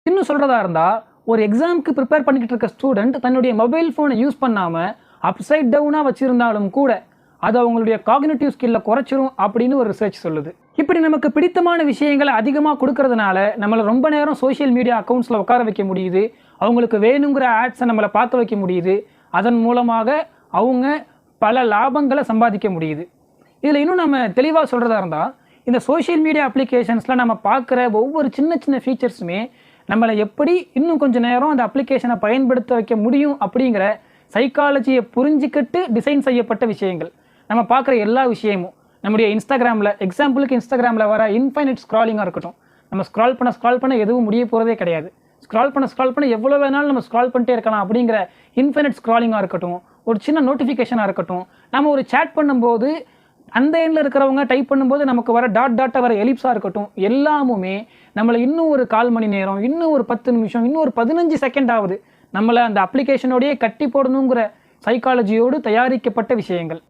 இன்னும் சொல்கிறதா இருந்தால், ஒரு எக்ஸாமுக்கு ப்ரிப்பேர் பண்ணிக்கிட்டு இருக்க ஸ்டூடெண்ட் தன்னுடைய மொபைல் ஃபோனை யூஸ் பண்ணாமல் அப்சைட் டவுனாக வச்சுருந்தாலும் கூட அது அவங்களுடைய காக்னிட்டிவ் ஸ்கில்லை குறைச்சிரும் அப்படின்னு ஒரு ரிசர்ச் சொல்லுது. இப்படி நமக்கு பிடித்தமான விஷயங்களை அதிகமாக கொடுக்கறதுனால நம்மளை ரொம்ப நேரம் சோஷியல் மீடியா அக்கௌண்ட்ஸில் உட்கார வைக்க முடியுது. அவங்களுக்கு வேணுங்கிற ஆட்ஸை நம்மளை பார்க்க வைக்க முடியுது. அதன் மூலமாக அவங்க பல லாபங்களை சம்பாதிக்க முடியுது. இதில் இன்னும் நம்ம தெளிவாக சொல்கிறதா இருந்தால், இந்த சோஷியல் மீடியா அப்ளிகேஷன்ஸில் நம்ம பார்க்குற ஒவ்வொரு சின்ன சின்ன ஃபீச்சர்ஸுமே நம்மளை எப்படி இன்னும் கொஞ்சம் நேரம் அந்த அப்ளிகேஷனை பயன்படுத்த வைக்க முடியும் அப்படிங்கிற சைக்காலஜியை புரிஞ்சிக்கிட்டு டிசைன் செய்யப்பட்ட விஷயங்கள். நம்ம பார்க்குற எல்லா விஷயமும் நம்முடைய எக்ஸாம்பிளுக்கு இன்ஸ்டாகிராமில் வர இன்ஃபைனைட் ஸ்க்ராலிங்காக இருக்கட்டும். நம்ம ஸ்க்ரால் பண்ண எதுவும் முடிய போகிறதே கிடையாது. ஸ்க்ரால் பண்ண எவ்வளோ வேணாலும் நம்ம ஸ்க்ரால் பண்ணிட்டே இருக்கலாம் அப்படிங்கிற இன்ஃபைனைட் ஸ்க்ராலிங்காக இருக்கட்டும், ஒரு சின்ன நோட்டிஃபிகேஷனாக இருக்கட்டும், நம்ம ஒரு சேட் பண்ணும்போது அந்த எண்ணில் இருக்கிறவங்க டைப் பண்ணும்போது நமக்கு வர டாட்டாக வர எலிப்ஸாக இருக்கட்டும், எல்லாமுமே நம்மளை இன்னும் ஒரு 1/4 மணி நேரம், இன்னும் ஒரு 10 நிமிஷம், இன்னும் ஒரு 15 செகண்ட் ஆகுது நம்மளை அந்த அப்ளிகேஷனோடையே கட்டி போடணுங்கிற சைக்காலஜியோடு தயாரிக்கப்பட்ட விஷயங்கள்.